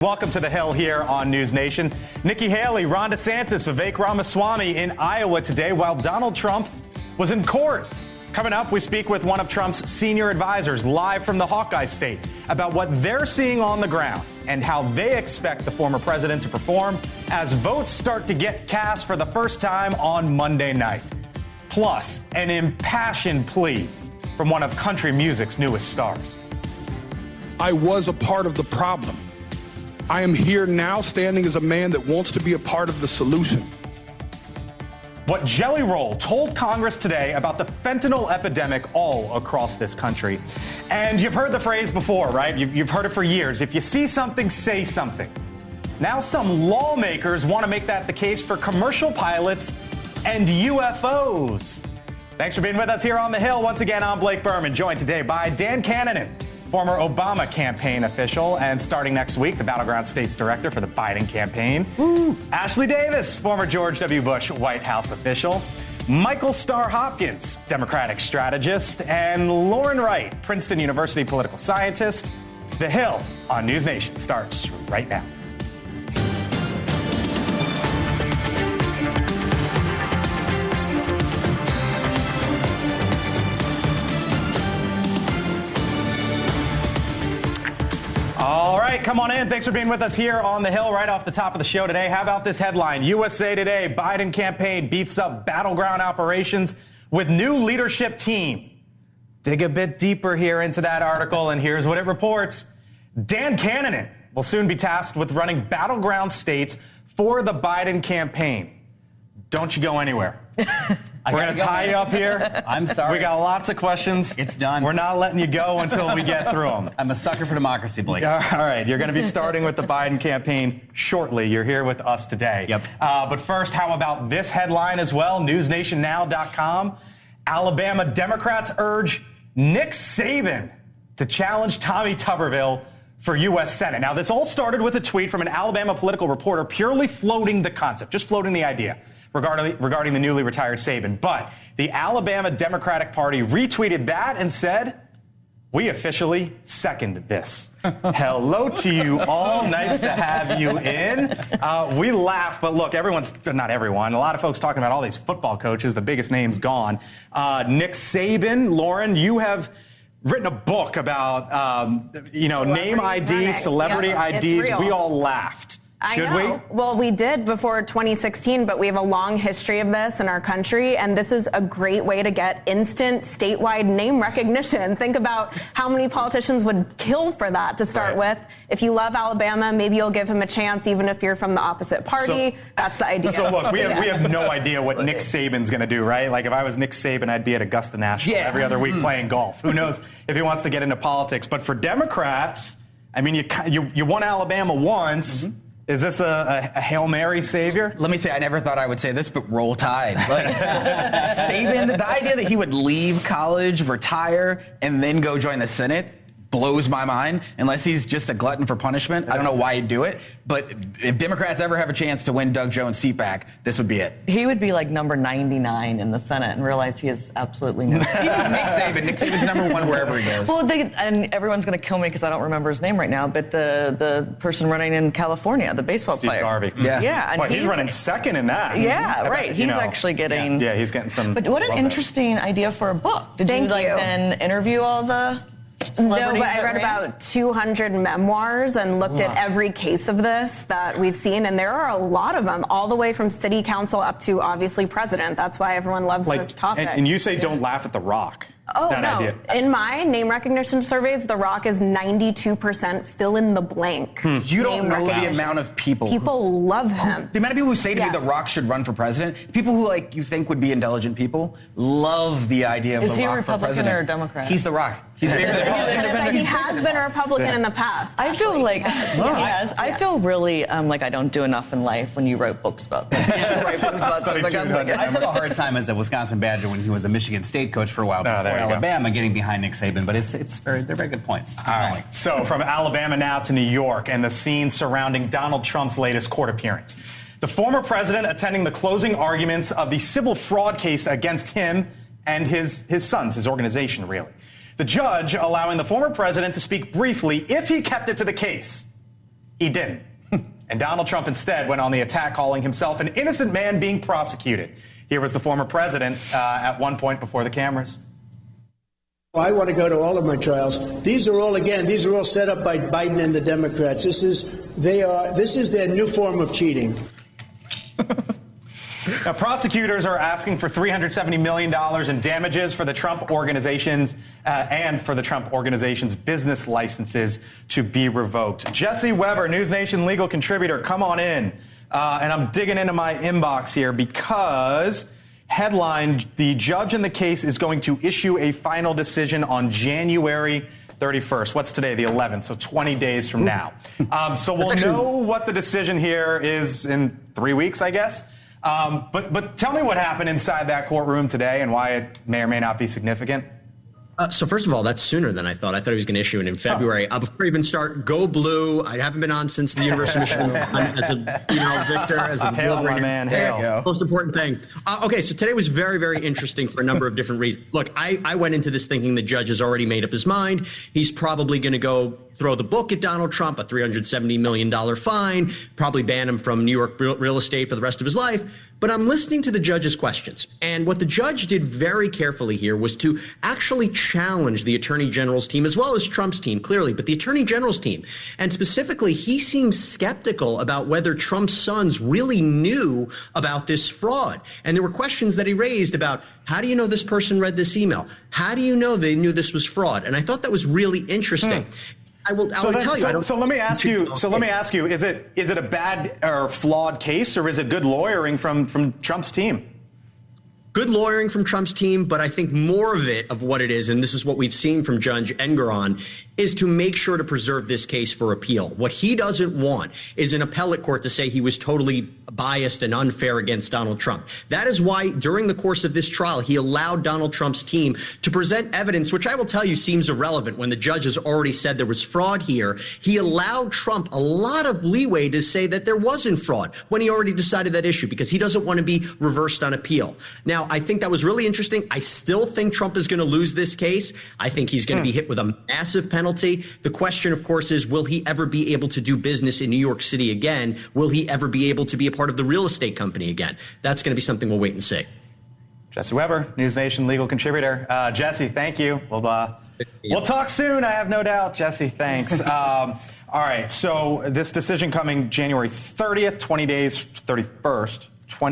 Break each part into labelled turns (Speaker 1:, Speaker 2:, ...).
Speaker 1: Welcome to The Hill here on NewsNation. Nikki Haley, Ron DeSantis, Vivek Ramaswamy in Iowa today while Donald Trump was in court. Coming up, we speak with one of Trump's senior advisors live from the Hawkeye State about what they're seeing on the ground and how they expect the former president to perform as votes start to get cast for the first time on Monday night. Plus, an impassioned plea from one of country music's newest stars.
Speaker 2: I was a part of the problem. I am here now standing as a man that wants to be a part of the solution.
Speaker 1: What Jelly Roll told Congress today about the fentanyl epidemic all across this country. And you've heard the phrase before, right? You've heard it for years. If you see something, say something. Now some lawmakers want to make that the case for commercial pilots and UFOs. Thanks for being with us here on The Hill. Once again, I'm Blake Berman, joined today by Dan Cannon, former Obama campaign official, and starting next week, the Battleground States Director for the Biden campaign. Woo. Ashley Davis, former George W. Bush White House official. Michael Starr Hopkins, Democratic strategist. And Lauren Wright, Princeton University political scientist. The Hill on NewsNation starts right now. All right, come on in. Thanks for being with us here on The Hill right off the top of the show today. How about this headline? USA Today, Biden campaign beefs up battleground operations with new leadership team. Dig a bit deeper here into that article, and here's what it reports. Dan Cannon will soon be tasked with running battleground states for the Biden campaign. Don't you go anywhere. We're going to tie you up here.
Speaker 3: I'm sorry.
Speaker 1: We got lots of questions.
Speaker 3: It's done.
Speaker 1: We're not letting you go until we get through them.
Speaker 3: I'm a sucker for democracy, Blake.
Speaker 1: All right. You're going to be starting with the Biden campaign shortly. You're here with us today.
Speaker 3: Yep.
Speaker 1: But first, how about this headline as well? NewsNationNow.com. Alabama Democrats urge Nick Saban to challenge Tommy Tuberville for U.S. Senate. Now, this all started with a tweet from an Alabama political reporter purely floating the concept, just floating the idea regarding the newly retired Saban. But the Alabama Democratic Party retweeted that and said, "We officially second this." Hello to you all. Nice to have you in. We laugh, but look, not everyone, a lot of folks talking about all these football coaches, the biggest names gone. Nick Saban, Lauren, you have written a book about, name ID, celebrity IDs. We all laughed. Should we?
Speaker 4: Well, we did before 2016, but we have a long history of this in our country, and this is a great way to get instant statewide name recognition. Think about how many politicians would kill for that to start with. If you love Alabama, maybe you'll give him a chance, even if you're from the opposite party. That's the idea.
Speaker 1: So look, we have no idea what Nick Saban's going to do, right? Like if I was Nick Saban, I'd be at Augusta National every other week playing golf. Who knows if he wants to get into politics? But for Democrats, I mean, you won Alabama once. Mm-hmm. Is this a Hail Mary savior?
Speaker 5: Let me say, I never thought I would say this, but roll tide. Like, Saban, the idea that he would leave college, retire, and then go join the Senate blows my mind, unless he's just a glutton for punishment. I don't know why he'd do it, but if Democrats ever have a chance to win Doug Jones' seat back, this would be it.
Speaker 6: He would be like number 99 in the Senate and realize he is absolutely no.
Speaker 5: Nick Saban's number one wherever he goes.
Speaker 6: Well, and everyone's going to kill me because I don't remember his name right now, but the person running in California, the baseball
Speaker 1: Steve
Speaker 6: player.
Speaker 1: Garvey.
Speaker 6: Yeah.
Speaker 1: And he's running second in that.
Speaker 6: Yeah, right. He's actually getting...
Speaker 1: Yeah, he's getting some...
Speaker 6: But what an interesting idea for a book. Did you then interview all the...
Speaker 4: No, but I read about 200 memoirs and looked at every case of this that we've seen, and there are a lot of them, all the way from city council up to, obviously, president. That's why everyone loves this topic.
Speaker 1: And you say don't laugh at The Rock.
Speaker 4: Oh, no. Idea. In my name recognition surveys, The Rock is 92% fill in the blank.
Speaker 5: You don't know the amount of people.
Speaker 4: People love him.
Speaker 5: The amount of people who say to me The Rock should run for president, people who you think would be intelligent people, love the idea of The Rock for president.
Speaker 6: Is he a Republican or a Democrat?
Speaker 5: He's The Rock.
Speaker 4: He has been a Republican in the past.
Speaker 6: I feel like I feel really like I don't do enough in life when you write books about them.
Speaker 3: I just have a hard time as a Wisconsin Badger when he was a Michigan State coach for a while before Alabama getting behind Nick Saban, but they're very good points.
Speaker 1: All right. So from Alabama now to New York and the scene surrounding Donald Trump's latest court appearance. The former president attending the closing arguments of the civil fraud case against him and his sons, his organization, really. The judge allowing the former president to speak briefly if he kept it to the case. He didn't. And Donald Trump instead went on the attack, calling himself an innocent man being prosecuted. Here was the former president at one point before the cameras.
Speaker 7: I want to go to all of my trials. These are all set up by Biden and the Democrats. This is their new form of cheating.
Speaker 1: Now, prosecutors are asking for $370 million in damages for the Trump organizations and for the Trump organization's business licenses to be revoked. Jesse Weber, NewsNation legal contributor, come on in. And I'm digging into my inbox here because headline, the judge in the case is going to issue a final decision on January 31st. What's today? The 11th. So 20 days from now. So we'll know what the decision here is in 3 weeks, I guess. But tell me what happened inside that courtroom today and why it may or may not be significant.
Speaker 8: So first of all, that's sooner than I thought. I thought he was going to issue it in February. Before I even start, go blue. I haven't been on since the University of Michigan. As a Victor, as a
Speaker 1: hail, my man, hail.
Speaker 8: Most important thing. Okay, so today was very, very interesting for a number of different reasons. Look, I went into this thinking the judge has already made up his mind. He's probably going to go throw the book at Donald Trump, a $370 million fine, probably ban him from New York real estate for the rest of his life. But I'm listening to the judge's questions. And what the judge did very carefully here was to actually challenge the attorney general's team, as well as Trump's team, clearly, but the attorney general's team. And specifically, he seems skeptical about whether Trump's sons really knew about this fraud. And there were questions that he raised about, how do you know this person read this email? How do you know they knew this was fraud? And I thought that was really interesting. I will tell you.
Speaker 1: So let me ask you. So let me ask you: Is it a bad or flawed case, or is it good lawyering from Trump's team?
Speaker 8: Good lawyering from Trump's team, but I think more of what it is, and this is what we've seen from Judge Engoron, is to make sure to preserve this case for appeal. What he doesn't want is an appellate court to say he was totally biased and unfair against Donald Trump. That is why during the course of this trial, he allowed Donald Trump's team to present evidence, which I will tell you seems irrelevant when the judge has already said there was fraud here. He allowed Trump a lot of leeway to say that there wasn't fraud when he already decided that issue because he doesn't want to be reversed on appeal. Now, I think that was really interesting. I still think Trump is going to lose this case. I think he's going to be hit with a massive penalty. The question, of course, is will he ever be able to do business in New York City again? Will he ever be able to be a part of the real estate company again? That's going to be something we'll wait and see.
Speaker 1: Jesse Weber, NewsNation legal contributor. Jesse, thank you. We'll talk soon, I have no doubt. Jesse, thanks. All right, so this decision coming January 30th, 20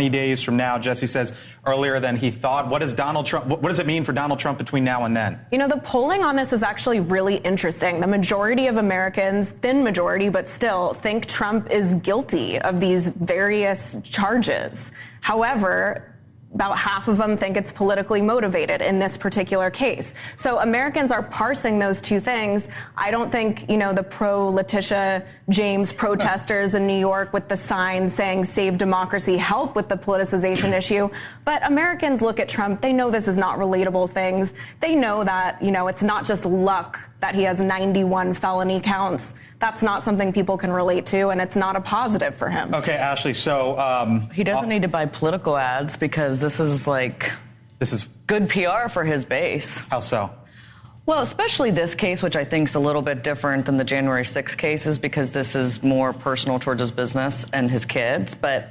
Speaker 1: days from now, Jesse says earlier than he thought. What does it mean for Donald Trump between now and then?
Speaker 4: You know, the polling on this is actually really interesting. The majority of Americans, thin majority, but still, think Trump is guilty of these various charges. However, about half of them think it's politically motivated in this particular case. So Americans are parsing those two things. I don't think, the pro-Letitia James protesters in New York with the signs saying save democracy help with the politicization issue. But Americans look at Trump. They know this is not relatable things. They know that, it's not just luck that he has 91 felony counts. That's not something people can relate to, and it's not a positive for him.
Speaker 1: Okay, Ashley, so...
Speaker 6: he doesn't need to buy political ads because this is good PR for his base.
Speaker 1: How so?
Speaker 6: Well, especially this case, which I think is a little bit different than the January 6th cases because this is more personal towards his business and his kids. But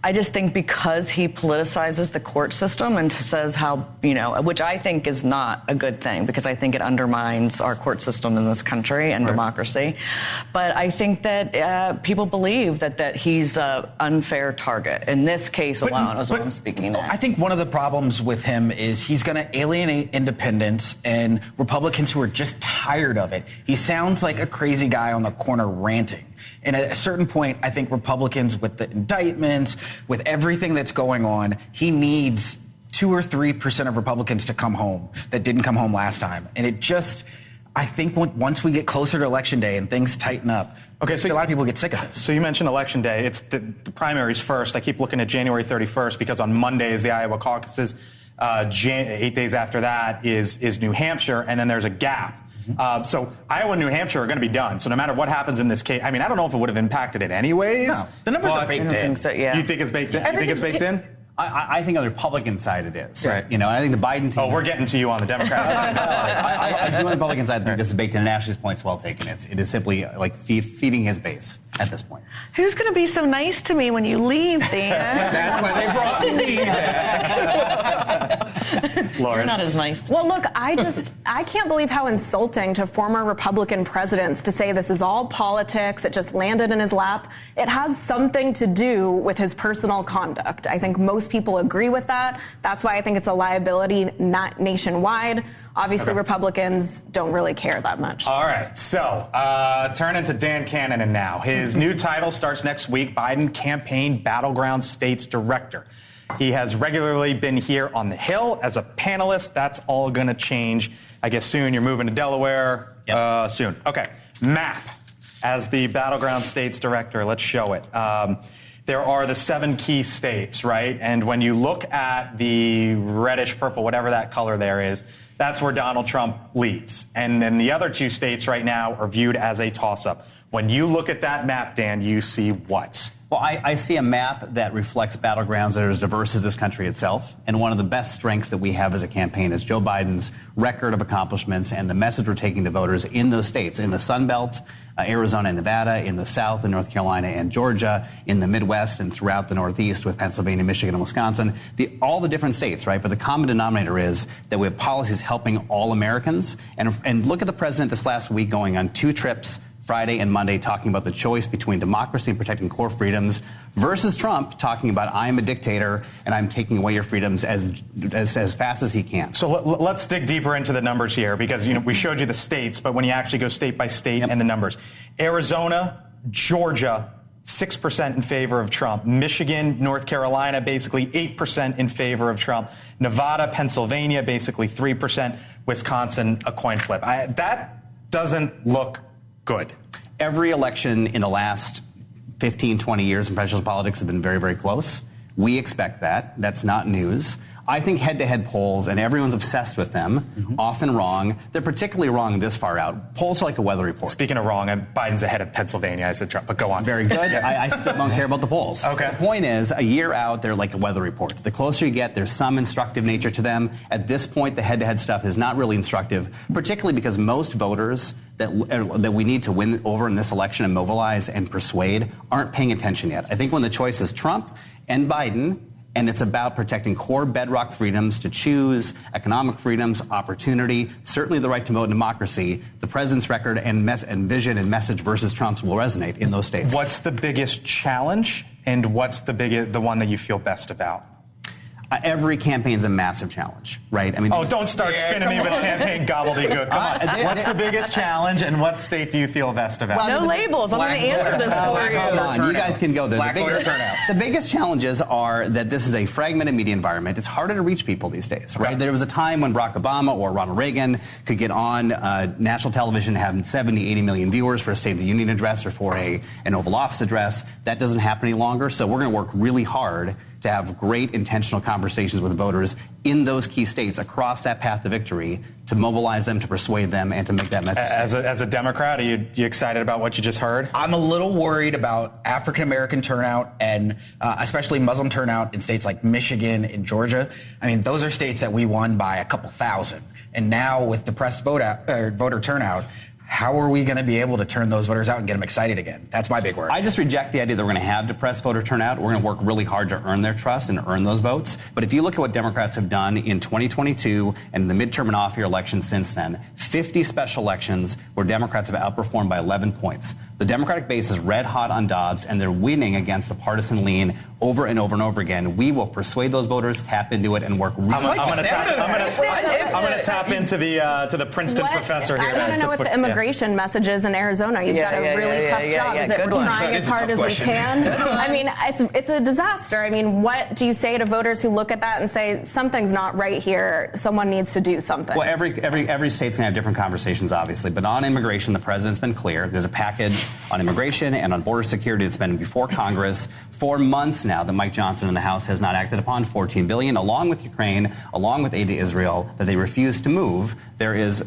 Speaker 6: I just think because he politicizes the court system and says how, which I think is not a good thing because I think it undermines our court system in this country and democracy. But I think that people believe that he's an unfair target. In this case alone is what I'm speaking of.
Speaker 5: I think one of the problems with him is he's going to alienate independents and Republicans who are just tired of it. He sounds like a crazy guy on the corner ranting. And at a certain point, I think Republicans, with the indictments, with everything that's going on, he needs 2 or 3% of Republicans to come home that didn't come home last time. And I think once we get closer to Election Day and things tighten up, okay, so a lot of people get sick of this.
Speaker 1: So you mentioned Election Day. It's the primaries first. I keep looking at January 31st because on Monday is the Iowa caucuses. 8 days after that is New Hampshire, and then there's a gap. So Iowa and New Hampshire are going to be done. So no matter what happens in this case, I don't know if it would have impacted it anyways.
Speaker 5: No, the numbers are baked in.
Speaker 6: So, yeah.
Speaker 1: You think it's baked in? You think it's baked in?
Speaker 3: I think on the Republican side it is.
Speaker 1: Right.
Speaker 3: You know, I think the Biden team.
Speaker 1: Oh, we're getting to you on the Democrat side.
Speaker 3: I do on the Republican side think this is baked in, and Ashley's point's well taken. It is simply like feeding his base at this point.
Speaker 6: Who's going to be so nice to me when you leave, Dan?
Speaker 5: That's why they brought me back.
Speaker 6: Lauren. You're not as nice to me.
Speaker 4: Well, look, I can't believe how insulting to former Republican presidents to say this is all politics. It just landed in his lap. It has something to do with his personal conduct. I think most people agree with that. That's why I think it's a liability not nationwide. Obviously, okay. Republicans don't really care that much.
Speaker 1: All right, so turn into Dan Cannon now. His new title starts next week, Biden Campaign Battleground States Director. He has regularly been here on the Hill as a panelist. That's all going to change, I guess, soon. You're moving to Delaware soon. Okay, map as the Battleground States Director. Let's show it. There are the 7 key states, right? And when you look at the reddish purple, whatever that color there is, that's where Donald Trump leads. And then the other 2 states right now are viewed as a toss-up. When you look at that map, Dan, you see what?
Speaker 3: Well, I see a map that reflects battlegrounds that are as diverse as this country itself. And one of the best strengths that we have as a campaign is Joe Biden's record of accomplishments and the message we're taking to voters in those states, in the Sun Belt, Arizona and Nevada, in the South, in North Carolina and Georgia, in the Midwest and throughout the Northeast with Pennsylvania, Michigan, and Wisconsin, all the different states, right? But the common denominator is that we have policies helping all Americans. And look at the president this last week going on 2 trips, Friday and Monday, talking about the choice between democracy and protecting core freedoms versus Trump talking about I am a dictator and I'm taking away your freedoms as fast as he can.
Speaker 1: So let's dig deeper into the numbers here because we showed you the states, but when you actually go state by state and the numbers, Arizona, Georgia, 6% in favor of Trump. Michigan, North Carolina, basically 8% in favor of Trump. Nevada, Pennsylvania, basically 3%. Wisconsin, a coin flip. That doesn't look good.
Speaker 3: Every election in the last 15, 20 years in presidential politics have been very, very close. We expect that. That's not news. I think head-to-head polls, and everyone's obsessed with them, often wrong. They're particularly wrong this far out. Polls are like a weather report.
Speaker 1: Speaking of wrong, Biden's ahead of Pennsylvania. I said Trump, but go on.
Speaker 3: Very good. I still don't care about the polls.
Speaker 1: Okay.
Speaker 3: The point is, a year out, they're like a weather report. The closer you get, there's some instructive nature to them. At this point, the head-to-head stuff is not really instructive, particularly because most voters that we need to win over in this election and mobilize and persuade aren't paying attention yet. I think when the choice is Trump and Biden, and it's about protecting core bedrock freedoms to choose, economic freedoms, opportunity, certainly the right to vote in democracy. The president's record and vision and message versus Trump's will resonate in those states.
Speaker 1: What's the biggest challenge, and what's the one that you feel best about?
Speaker 3: Every campaign's a massive challenge, right? I mean,
Speaker 1: don't start spinning me with campaign gobbledygook. Come on. What's the biggest challenge, and what state do you feel best about?
Speaker 6: No labels. I'm going to answer this for you.
Speaker 3: Hold on. You guys can go there.
Speaker 5: Black voter turnout.
Speaker 3: The biggest challenges are that this is a fragmented media environment. It's harder to reach people these days, right? There was a time when Barack Obama or Ronald Reagan could get on national television, have 70, 80 million viewers for a State of the Union address or for an Oval Office address. That doesn't happen any longer, so we're going to work really hard to have great intentional conversations with voters in those key states across that path to victory to mobilize them, to persuade them, and to make that message.
Speaker 1: As a Democrat, are you excited about what you just heard?
Speaker 5: I'm a little worried about African-American turnout and especially Muslim turnout in states like Michigan and Georgia. I mean, those are states that we won by a couple thousand. And now with depressed voter turnout, how are we going to be able to turn those voters out and get them excited again? That's my big worry.
Speaker 3: I just reject the idea that we're going to have depressed voter turnout. We're going to work really hard to earn their trust and earn those votes. But if you look at what Democrats have done in 2022 and the midterm and off-year elections since then, 50 special elections where Democrats have outperformed by 11 points. The Democratic base is red hot on Dobbs, and they're winning against the partisan lean over and over and over again. We will persuade those voters, tap into it, and work really hard.
Speaker 1: I'm going to tap into the Princeton professor here.
Speaker 4: I want to know what the immigration message is in Arizona. You've got a really tough job. Is it we're trying as hard as we can? I mean, it's a disaster. I mean, what do you say to voters who look at that and say something's not right here? Someone needs to do something.
Speaker 3: Well, every state's going to have different conversations, obviously. But on immigration, the president's been clear. There's a package on immigration and on border security that's been before Congress for months now that Mike Johnson in the House has not acted upon. $14 billion, along with Ukraine, along with aid to Israel, that they refuse to move. There is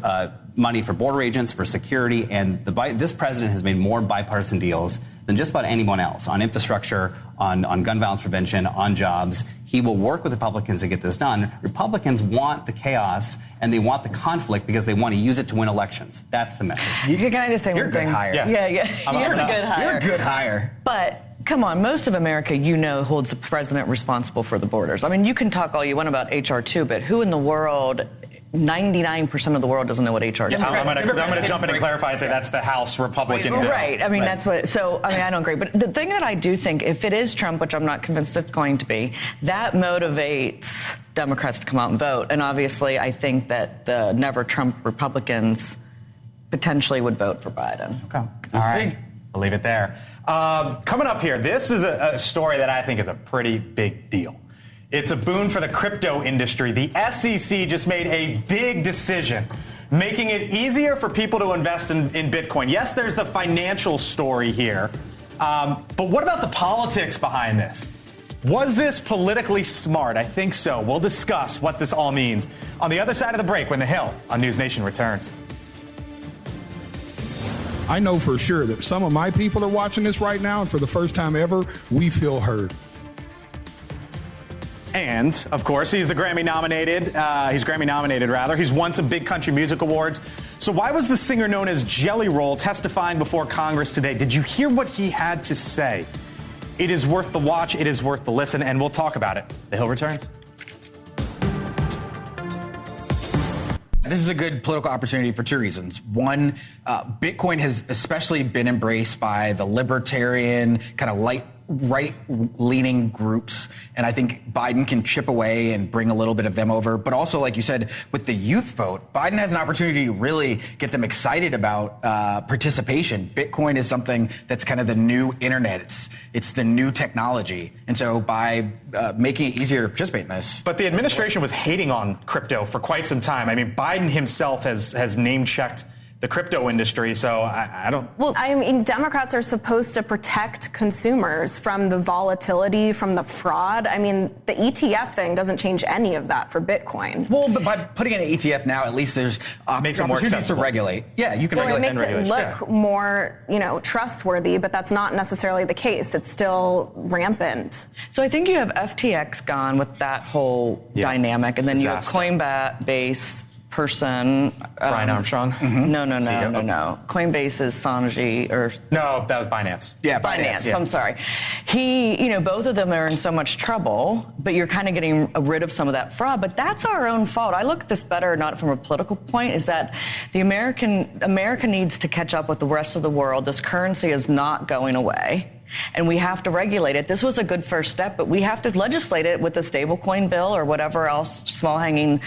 Speaker 3: money for border agents, for security, and this president has made more bipartisan deals than just about anyone else on infrastructure, on gun violence prevention, on jobs. He will work with Republicans to get this done. Republicans want the chaos and they want the conflict because they want to use it to win elections. That's the message.
Speaker 6: Can I just say one thing?
Speaker 5: You're a good hire.
Speaker 6: Yeah. You're a good hire.
Speaker 5: You're a good hire.
Speaker 6: But come on, most of America, holds the president responsible for the borders. I mean, you can talk all you want about HR 2, but who in the world? 99% of the world doesn't know what HR 2 is.
Speaker 1: I'm going to jump in and clarify and say that's the House Republican bill.
Speaker 6: Right. I mean, that's what. So, I mean, I don't agree. But the thing that I do think, if it is Trump, which I'm not convinced it's going to be, that motivates Democrats to come out and vote. And obviously, I think that the never Trump Republicans potentially would vote for Biden.
Speaker 1: Okay. All right. I'll leave it there. Coming up here, this is a story that I think is a pretty big deal. It's a boon for the crypto industry. The SEC just made a big decision, making it easier for people to invest in Bitcoin. Yes, there's the financial story here, but what about the politics behind this? Was this politically smart? I think so. We'll discuss what this all means on the other side of the break when The Hill on NewsNation returns.
Speaker 2: I know for sure that some of my people are watching this right now, and for the first time ever, we feel heard.
Speaker 1: And, of course, he's Grammy-nominated, He's won some big country music awards. So why was the singer known as Jelly Roll testifying before Congress today? Did you hear what he had to say? It is worth the watch. It is worth the listen. And we'll talk about it. The Hill returns.
Speaker 5: This is a good political opportunity for two reasons. One, Bitcoin has especially been embraced by the libertarian, kind of right-leaning groups, and I think Biden can chip away and bring a little bit of them over. But also, like you said, with the youth vote, Biden has an opportunity to really get them excited about participation. Bitcoin is something that's kind of the new internet. It's the new technology. And so by making it easier to participate in this.
Speaker 1: But the administration was hating on crypto for quite some time. I mean, Biden himself has name-checked the crypto industry, so I don't...
Speaker 4: Well, I mean, Democrats are supposed to protect consumers from the volatility, from the fraud. I mean, the ETF thing doesn't change any of that for Bitcoin.
Speaker 5: Well, but by putting in an ETF now, at least there's
Speaker 1: makes it more
Speaker 5: opportunities to regulate. Yeah, you can regulate and regulate.
Speaker 4: It makes it look more, trustworthy, but that's not necessarily the case. It's still rampant.
Speaker 6: So I think you have FTX gone with that whole dynamic, and then you have Coinbase person.
Speaker 1: Brian Armstrong?
Speaker 6: Mm-hmm. No. Coinbase is Sanji
Speaker 1: No, that was Binance.
Speaker 5: Yeah,
Speaker 6: Binance.
Speaker 5: Yeah.
Speaker 6: I'm sorry. Both of them are in so much trouble, but you're kind of getting rid of some of that fraud. But that's our own fault. I look at this better, not from a political point, is that the America needs to catch up with the rest of the world. This currency is not going away. And we have to regulate it. This was a good first step, but we have to legislate it with a stablecoin bill or whatever else small hanging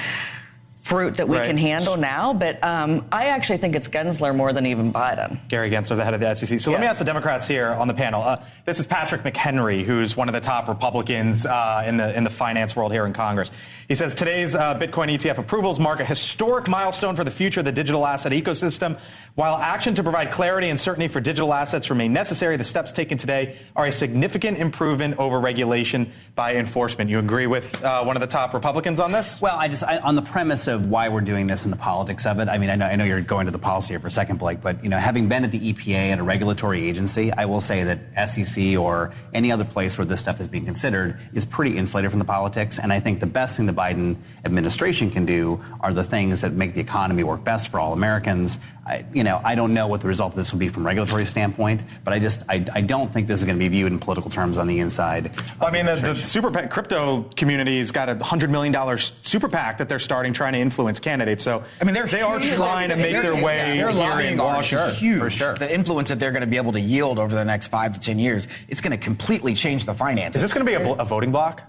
Speaker 6: fruit that we can handle now. But I actually think it's Gensler more than even Biden.
Speaker 1: Gary Gensler, the head of the SEC. So let me ask the Democrats here on the panel. This is Patrick McHenry, who's one of the top Republicans in the finance world here in Congress. He says today's Bitcoin ETF approvals mark a historic milestone for the future of the digital asset ecosystem. While action to provide clarity and certainty for digital assets remain necessary, the steps taken today are a significant improvement over regulation by enforcement. You agree with one of the top Republicans on this?
Speaker 3: Well, on the premise of why we're doing this and the politics of it, I mean, I know you're going to the policy here for a second, Blake, but, having been at the EPA and a regulatory agency, I will say that SEC or any other place where this stuff is being considered is pretty insulated from the politics. And I think the best thing the Biden administration can do are the things that make the economy work best for all Americans. I don't know what the result of this will be from a regulatory standpoint, but I don't think this is going to be viewed in political terms on the inside.
Speaker 1: I mean, the super PAC crypto community's got $100 million super PAC that they're starting trying to influence candidates. So I mean, they are trying to make their way here in Washington.
Speaker 5: Huge. For sure. The influence that they're going to be able to yield over the next 5 to 10 years, it's going to completely change the finances.
Speaker 1: Is this going to be a voting bloc?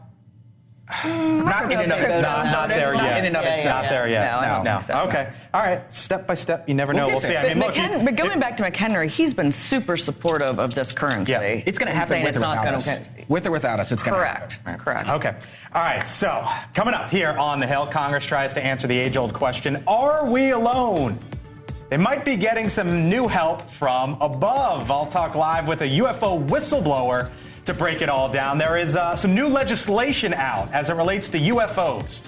Speaker 5: Not in and of itself.
Speaker 1: Not there yet.
Speaker 5: In and of itself.
Speaker 1: Not there yet.
Speaker 6: No. So.
Speaker 1: Okay. All right. Step by step. You never know. We'll see. I mean,
Speaker 6: but going back to McHenry, he's been super supportive of this currency.
Speaker 5: Yeah. It's going to happen with or without us. With or without us, it's going to happen.
Speaker 6: Correct.
Speaker 1: Okay. All right. So coming up here on The Hill, Congress tries to answer the age-old question, are we alone? They might be getting some new help from above. I'll talk live with a UFO whistleblower to break it all down. There is some new legislation out as it relates to UFOs.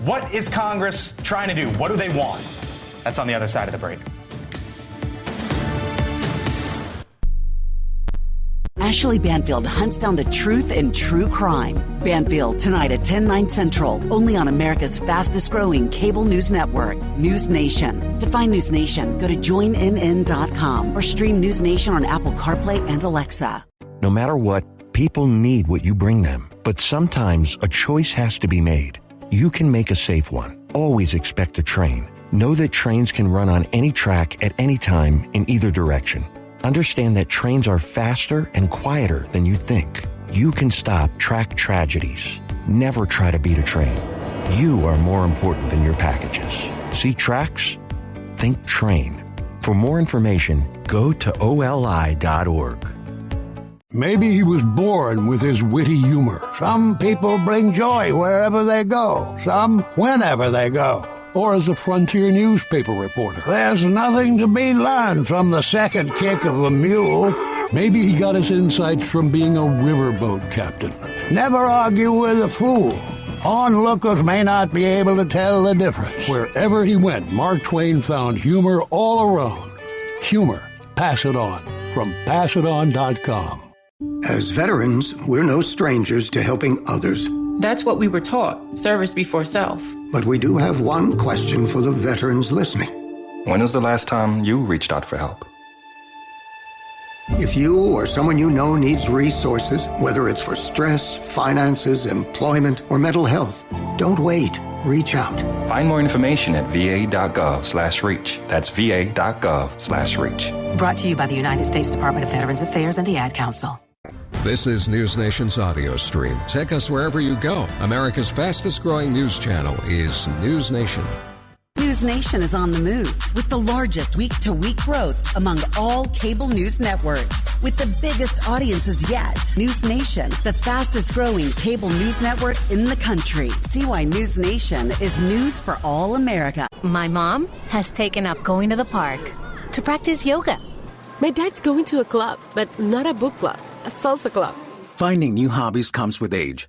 Speaker 1: What is Congress trying to do? What do they want? That's on the other side of the break.
Speaker 9: Ashley Banfield hunts down the truth in true crime. Banfield, tonight at 10, 9 Central, only on America's fastest-growing cable news network, NewsNation. To find NewsNation, go to joinnn.com or stream NewsNation on Apple CarPlay and Alexa.
Speaker 10: No matter what, people need what you bring them. But sometimes a choice has to be made. You can make a safe one. Always expect a train. Know that trains can run on any track at any time in either direction. Understand that trains are faster and quieter than you think. You can stop track tragedies. Never try to beat a train. You are more important than your packages. See tracks? Think train. For more information, go to oli.org.
Speaker 11: Maybe he was born with his witty humor. Some people bring joy wherever they go. Some whenever they go. Or as a frontier newspaper reporter. There's nothing to be learned from the second kick of a mule.
Speaker 2: Maybe he got his insights from being a riverboat captain.
Speaker 11: Never argue with a fool. Onlookers may not be able to tell the difference.
Speaker 2: Wherever he went, Mark Twain found humor all around. Humor. Pass it on. From passiton.com.
Speaker 12: As veterans, we're no strangers to helping others.
Speaker 13: That's what we were taught, service before self.
Speaker 12: But we do have one question for the veterans listening.
Speaker 14: When was the last time you reached out for help?
Speaker 12: If you or someone you know needs resources, whether it's for stress, finances, employment, or mental health, don't wait. Reach out.
Speaker 14: Find more information at va.gov/reach. That's va.gov/reach.
Speaker 9: Brought to you by the United States Department of Veterans Affairs and the Ad Council.
Speaker 15: This is NewsNation's audio stream. Take us wherever you go. America's fastest growing news channel is NewsNation.
Speaker 9: NewsNation is on the move with the largest week-to-week growth among all cable news networks. With the biggest audiences yet, NewsNation, the fastest growing cable news network in the country. See why NewsNation is news for all America.
Speaker 16: My mom has taken up going to the park to practice yoga. My dad's going to a club, but not a book club, a salsa club.
Speaker 17: Finding new hobbies comes with age.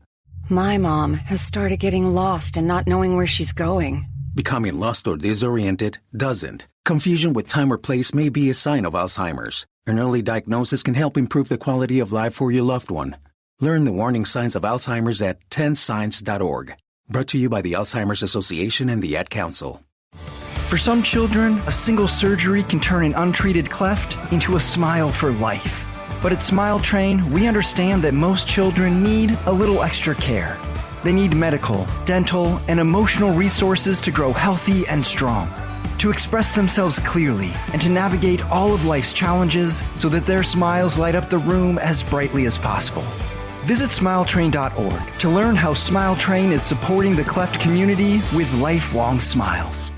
Speaker 18: My mom has started getting lost and not knowing where she's going.
Speaker 17: Becoming lost or disoriented doesn't. Confusion with time or place may be a sign of Alzheimer's. An early diagnosis can help improve the quality of life for your loved one. Learn the warning signs of Alzheimer's at 10signs.org. Brought to you by the Alzheimer's Association and the Ad Council.
Speaker 19: For some children, a single surgery can turn an untreated cleft into a smile for life. But at Smile Train, we understand that most children need a little extra care. They need medical, dental, and emotional resources to grow healthy and strong, to express themselves clearly, and to navigate all of life's challenges so that their smiles light up the room as brightly as possible. Visit SmileTrain.org to learn how Smile Train is supporting the cleft community with lifelong smiles.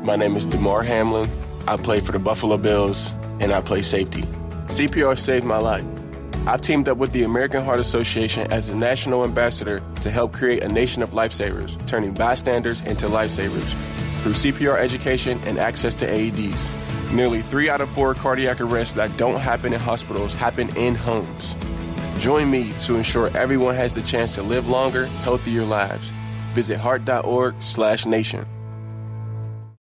Speaker 20: My name is DeMar Hamlin. I play for the Buffalo Bills, and I play safety. CPR saved my life. I've teamed up with the American Heart Association as the national ambassador to help create a nation of lifesavers, turning bystanders into lifesavers through CPR education and access to AEDs. Nearly 3 out of 4 cardiac arrests that don't happen in hospitals happen in homes. Join me to ensure everyone has the chance to live longer, healthier lives. Visit heart.org/nation.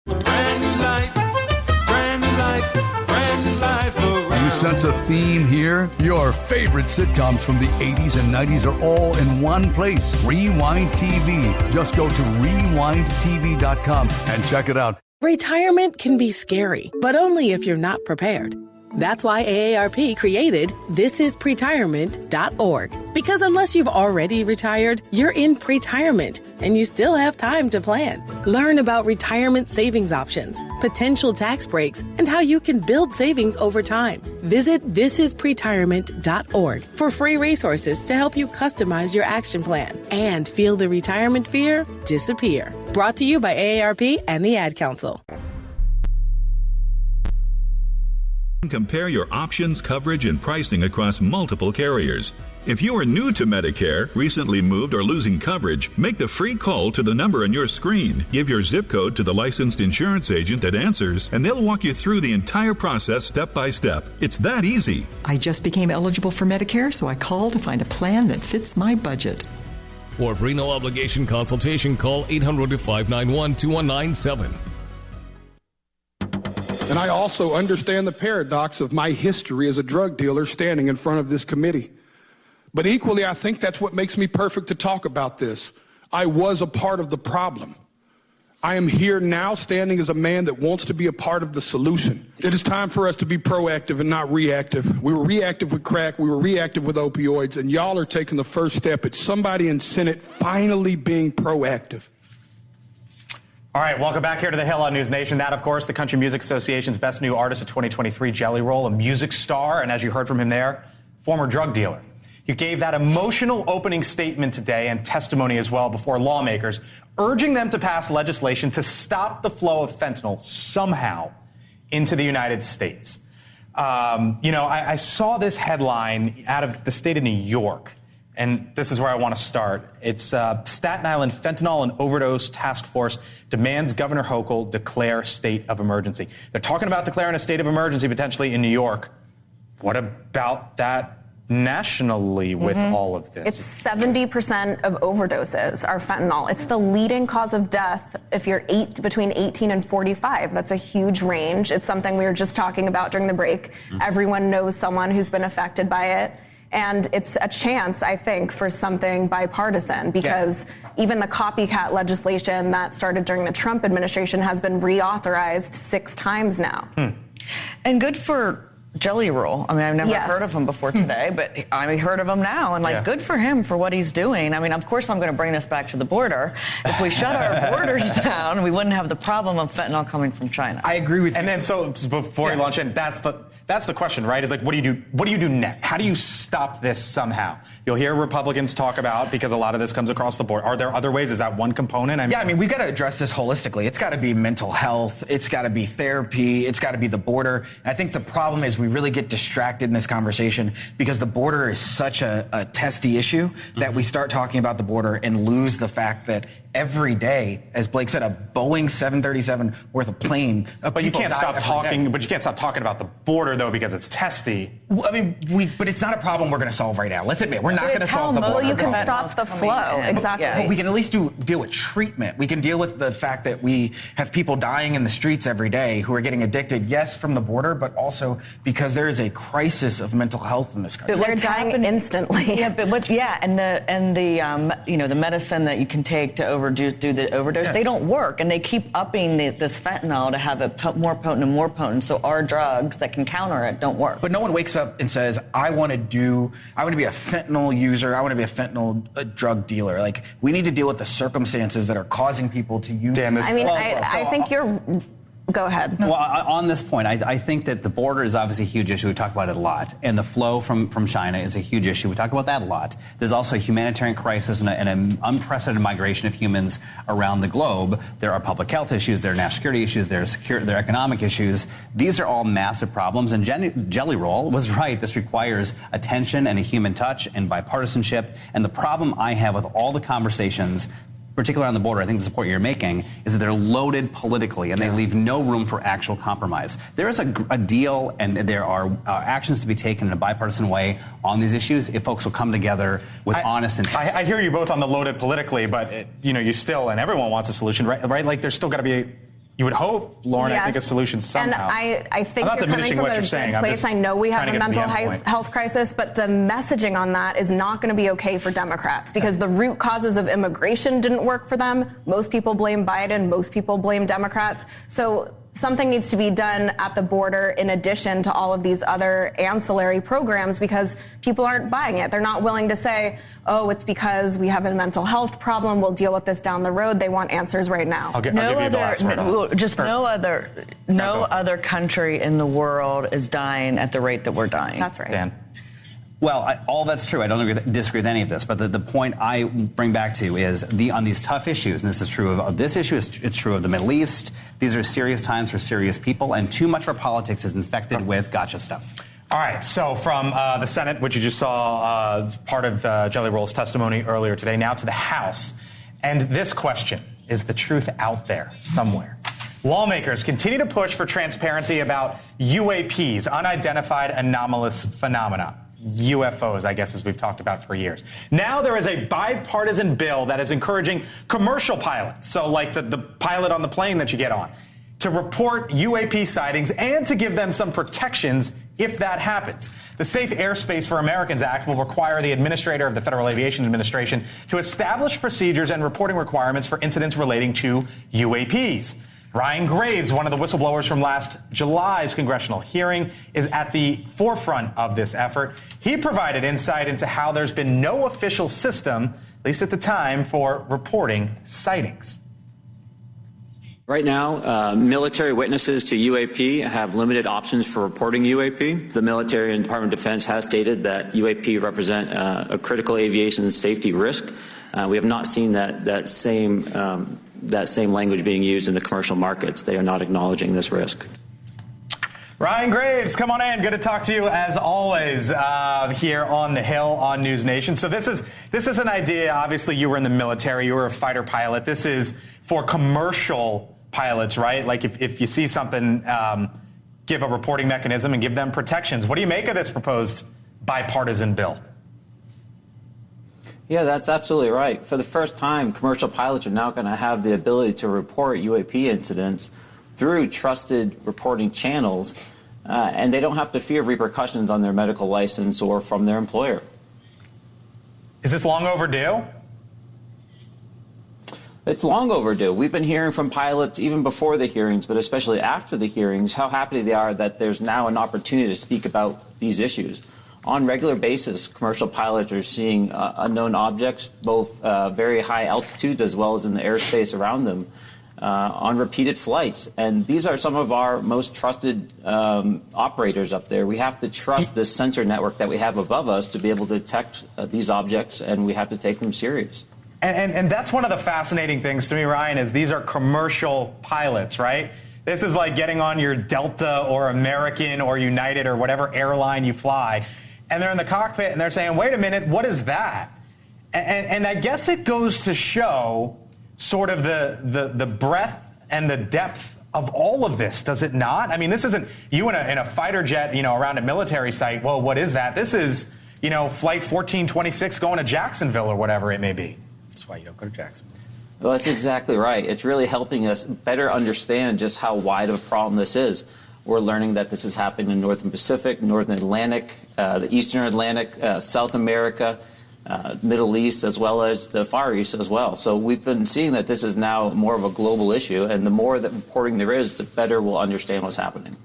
Speaker 21: Brand new life, brand new life, brand new life around.
Speaker 22: You sense a theme here? Your favorite sitcoms from the 80s and 90s are all in one place. Rewind TV. Just go to rewindtv.com and check it out.
Speaker 23: Retirement can be scary, but only if you're not prepared. That's why AARP created thisispretirement.org. Because unless you've already retired, you're in pretirement, and you still have time to plan. Learn about retirement savings options, potential tax breaks, and how you can build savings over time. Visit thisispretirement.org for free resources to help you customize your action plan and feel the retirement fear disappear. Brought to you by AARP and the Ad Council.
Speaker 24: Compare your options, coverage, and pricing across multiple carriers. If you are new to Medicare, recently moved, or losing coverage, make the free call to the number on your screen. Give your zip code to the licensed insurance agent that answers, and they'll walk you through the entire process step by step. It's that easy.
Speaker 25: I just became eligible for Medicare, so I called to find a plan that fits my budget.
Speaker 26: For free no-obligation consultation, call 800-591-2197.
Speaker 2: And I also understand the paradox of my history as a drug dealer standing in front of this committee. But equally, I think that's what makes me perfect to talk about this. I was a part of the problem. I am here now standing as a man that wants to be a part of the solution. It is time for us to be proactive and not reactive. We were reactive with crack, we were reactive with opioids, and y'all are taking the first step. It's somebody in Senate finally being proactive.
Speaker 1: All right, welcome back here to the Hill on News Nation. That, of course, the Country Music Association's Best New Artist of 2023, Jelly Roll, a music star, and as you heard from him there, former drug dealer. You gave that emotional opening statement today and testimony as well before lawmakers, urging them to pass legislation to stop the flow of fentanyl somehow into the United States. I saw this headline out of the state of New York, and this is where I want to start. It's Staten Island Fentanyl and Overdose Task Force demands Governor Hochul declare state of emergency. They're talking about declaring a state of emergency potentially in New York. What about that nationally with all of this?
Speaker 3: It's 70% of overdoses are fentanyl. It's the leading cause of death if you're between 18 and 45. That's a huge range. It's something we were just talking about during the break. Everyone knows someone who's been affected by it. And it's a chance, I think, for something bipartisan because even the copycat legislation that started during the Trump administration has been reauthorized 6 times now.
Speaker 6: And good for Jelly Roll. I mean, I've never heard of him before today, but I heard of him now, and good for him for what he's doing. I mean, of course, I'm going to bring this back to the border. If we shut our borders down, we wouldn't have the problem of fentanyl coming from China.
Speaker 1: I agree with you. And then, so before we launch in, that's the question, right? Is like, what do you do? What do you do next? How do you stop this somehow? You'll hear Republicans talk about, because a lot of this comes across the board. Are there other ways? Is that one component?
Speaker 4: I mean, we've got to address this holistically. It's got to be mental health. It's got to be therapy. It's got to be the border. And I think the problem is we really get distracted in this conversation because the border is such a testy issue that we start talking about the border and lose the fact that every day, as Blake said, a Boeing 737 worth of plane.
Speaker 1: But you can't stop talking. But you can't stop talking about the border though because it's testy.
Speaker 4: Well, I mean, but it's not a problem we're going to solve right now. Let's admit we're not going to solve the border.
Speaker 3: Well, you can stop the flow. Exactly.
Speaker 4: Well, we can at least deal with treatment. We can deal with the fact that we have people dying in the streets every day who are getting addicted. Yes, from the border, but also because there is a crisis of mental health in this country.
Speaker 3: They're dying instantly.
Speaker 6: And the medicine that you can take to do the overdose, they don't work, and they keep upping this fentanyl to have it more potent and more potent. So our drugs that can counter it don't work.
Speaker 4: But no one wakes up and says, I want to be a fentanyl user. I want to be a fentanyl drug dealer. Like, we need to deal with the circumstances that are causing people to use.
Speaker 3: I think you're. Go ahead.
Speaker 5: Well, on this point, I think that the border is obviously a huge issue. We talk about it a lot. And the flow from China is a huge issue. We talk about that a lot. There's also a humanitarian crisis and an unprecedented migration of humans around the globe. There are public health issues. There are national security issues. There are economic issues. These are all massive problems. And Jelly Roll was right. This requires attention and a human touch and bipartisanship. And the problem I have with all the conversations, particularly on the border, I think the support you're making, is that they're loaded politically and they leave no room for actual compromise. There is a deal and there are actions to be taken in a bipartisan way on these issues if folks will come together with honest intent.
Speaker 1: I hear you both on the loaded politically, but you still, and everyone wants a solution, right? Like there's still got to be, you would hope, Lauren, I think a solution somehow.
Speaker 3: And I think
Speaker 1: I'm not
Speaker 3: you're coming from
Speaker 1: what
Speaker 3: a
Speaker 1: you're saying.
Speaker 3: good place. I know we have a mental health crisis, but the messaging on that is not going to be okay for Democrats because the root causes of immigration didn't work for them. Most people blame Biden. Most people blame Democrats. So something needs to be done at the border in addition to all of these other ancillary programs because people aren't buying it. They're not willing to say, oh, it's because we have a mental health problem. We'll deal with this down the road. They want answers right now.
Speaker 1: I'll give you the last word.
Speaker 6: No other country in the world is dying at the rate that we're dying.
Speaker 3: That's right.
Speaker 1: Dan?
Speaker 5: Well, all that's true. I don't disagree with any of this. But the point I bring back to is on these tough issues, and this is true of this issue, it's true of the Middle East. These are serious times for serious people, and too much of our politics is infected with gotcha stuff.
Speaker 1: All right, so from the Senate, which you just saw part of Jelly Roll's testimony earlier today, now to the House. And this question, is the truth out there somewhere? Lawmakers continue to push for transparency about UAPs, unidentified anomalous phenomena. UFOs, I guess, as we've talked about for years. Now there is a bipartisan bill that is encouraging commercial pilots, so like the pilot on the plane that you get on, to report UAP sightings and to give them some protections if that happens. The Safe Airspace for Americans Act will require the administrator of the Federal Aviation Administration to establish procedures and reporting requirements for incidents relating to UAPs. Ryan Graves, one of the whistleblowers from last July's congressional hearing, is at the forefront of this effort. He provided insight into how there's been no official system, at least at the time, for reporting sightings.
Speaker 7: Right now, military witnesses to UAP have limited options for reporting UAP. The military and Department of Defense has stated that UAP represent a critical aviation safety risk. We have not seen that same language being used in the commercial markets. They are not acknowledging this risk.
Speaker 1: Ryan Graves, come on in. Good to talk to you as always here on the Hill on News Nation. So this is an idea. Obviously, you were in the military. You were a fighter pilot. This is for commercial pilots, right? Like if you see something, give a reporting mechanism and give them protections. What do you make of this proposed bipartisan bill?
Speaker 7: Yeah, that's absolutely right. For the first time, commercial pilots are now going to have the ability to report UAP incidents through trusted reporting channels, and they don't have to fear repercussions on their medical license or from their employer.
Speaker 1: Is this long overdue?
Speaker 7: It's long overdue. We've been hearing from pilots even before the hearings, but especially after the hearings, how happy they are that there's now an opportunity to speak about these issues. On a regular basis, commercial pilots are seeing unknown objects, both very high altitudes as well as in the airspace around them, on repeated flights. And these are some of our most trusted operators up there. We have to trust this sensor network that we have above us to be able to detect these objects, and we have to take them serious.
Speaker 1: And that's one of the fascinating things to me, Ryan, is these are commercial pilots, right? This is like getting on your Delta or American or United or whatever airline you fly, and they're in the cockpit and they're saying, wait a minute, what is that? And I guess it goes to show sort of the breadth and the depth of all of this, does it not? I mean, this isn't you in a fighter jet, around a military site. Well, what is that? This is, Flight 1426 going to Jacksonville or whatever it may be. That's why you don't go to Jacksonville.
Speaker 7: Well, that's exactly right. It's really helping us better understand just how wide of a problem this is. We're learning that this is happening in Northern Pacific, Northern Atlantic, the Eastern Atlantic, South America, Middle East, as well as the Far East as well. So we've been seeing that this is now more of a global issue, and the more that reporting there is, the better we'll understand what's happening.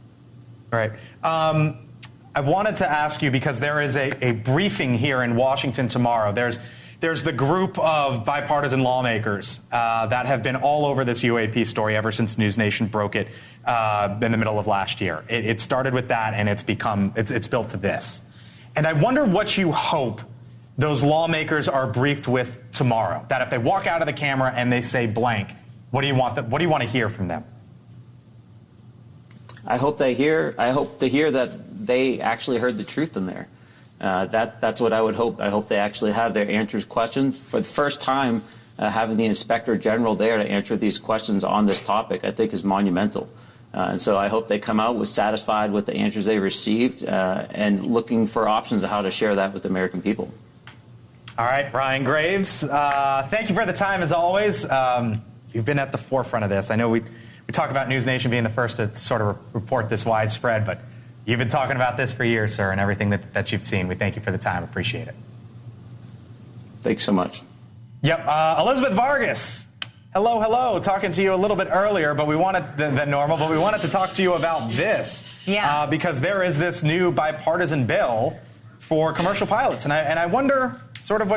Speaker 1: All right. I wanted to ask you, because there is a briefing here in Washington tomorrow. There's the group of bipartisan lawmakers that have been all over this UAP story ever since NewsNation broke it in the middle of last year. It started with that, and it's built to this. And I wonder what you hope those lawmakers are briefed with tomorrow. That if they walk out of the camera and they say blank, what do you want to hear from them?
Speaker 7: I hope to hear that they actually heard the truth in there. That's what I would hope. I hope they actually have their answers questions. For the first time, having the Inspector General there to answer these questions on this topic, I think is monumental. And so I hope they come out satisfied with the answers they received and looking for options of how to share that with the American people.
Speaker 1: All right, Ryan Graves, thank you for the time as always. You've been at the forefront of this. I know we talk about NewsNation being the first to sort of report this widespread, but you've been talking about this for years, sir, and everything that you've seen. We thank you for the time. Appreciate it.
Speaker 7: Thanks so much.
Speaker 1: Yep. Elizabeth Vargas. Hello. Talking to you a little bit earlier, but we wanted than normal, but we wanted to talk to you about this.
Speaker 8: Yeah.
Speaker 1: Because there is this new bipartisan bill for commercial pilots, and I wonder sort of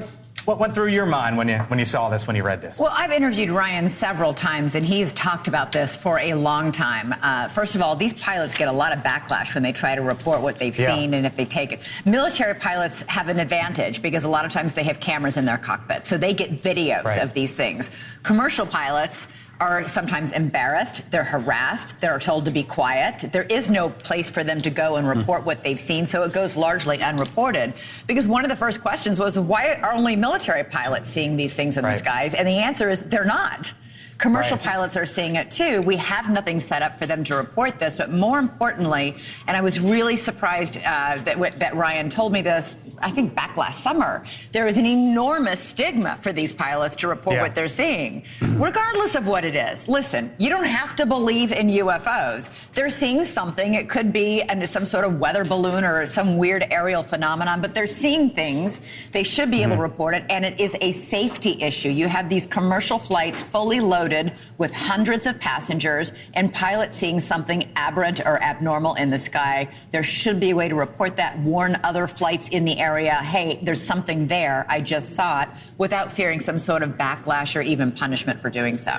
Speaker 1: what went through your mind when you saw this, when you read this?
Speaker 8: Well, I've interviewed Ryan several times, and he's talked about this for a long time. First of all, these pilots get a lot of backlash when they try to report what they've seen and if they take it. Military pilots have an advantage because a lot of times they have cameras in their cockpit, so they get videos of these things. Commercial pilots are sometimes embarrassed, they're harassed, they're told to be quiet. There is no place for them to go and report what they've seen, so it goes largely unreported. Because one of the first questions was, why are only military pilots seeing these things in the skies? And the answer is they're not. Commercial pilots are seeing it too. We have nothing set up for them to report this, but more importantly, and I was really surprised that Ryan told me this, I think back last summer, there is an enormous stigma for these pilots to report what they're seeing, regardless of what it is. Listen, you don't have to believe in UFOs. They're seeing something. It could be some sort of weather balloon or some weird aerial phenomenon, but they're seeing things. They should be able to report it, and it is a safety issue. You have these commercial flights fully loaded with hundreds of passengers, and pilots seeing something aberrant or abnormal in the sky. There should be a way to report that, warn other flights in the area, hey, there's something there, I just saw it, without fearing some sort of backlash or even punishment for doing so.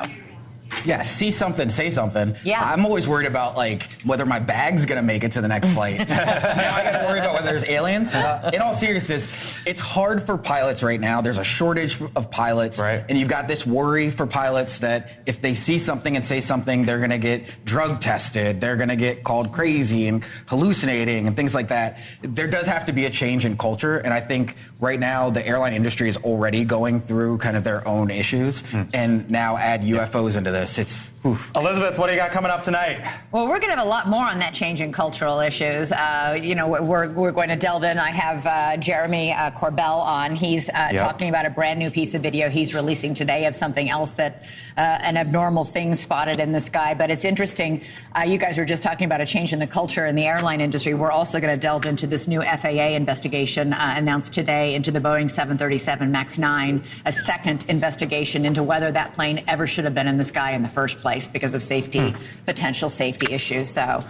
Speaker 4: Yeah, see something, say something.
Speaker 8: Yeah.
Speaker 4: I'm always worried about, like, whether my bag's going to make it to the next flight. Now I got to worry about whether there's aliens. In all seriousness, it's hard for pilots right now. There's a shortage of pilots. Right. And you've got this worry for pilots that if they see something and say something, they're going to get drug tested. They're going to get called crazy and hallucinating and things like that. There does have to be a change in culture. And I think right now the airline industry is already going through kind of their own issues. And now add UFOs into this. It's
Speaker 1: Elizabeth, what do you got coming up tonight?
Speaker 8: Well, we're going to have a lot more on that change in cultural issues. We're going to delve in. I have Jeremy Corbell on. He's talking about a brand new piece of video he's releasing today of something else that an abnormal thing spotted in the sky. But it's interesting. You guys were just talking about a change in the culture in the airline industry. We're also going to delve into this new FAA investigation announced today into the Boeing 737 MAX 9, a second investigation into whether that plane ever should have been in the sky in the first place because of potential safety issues. So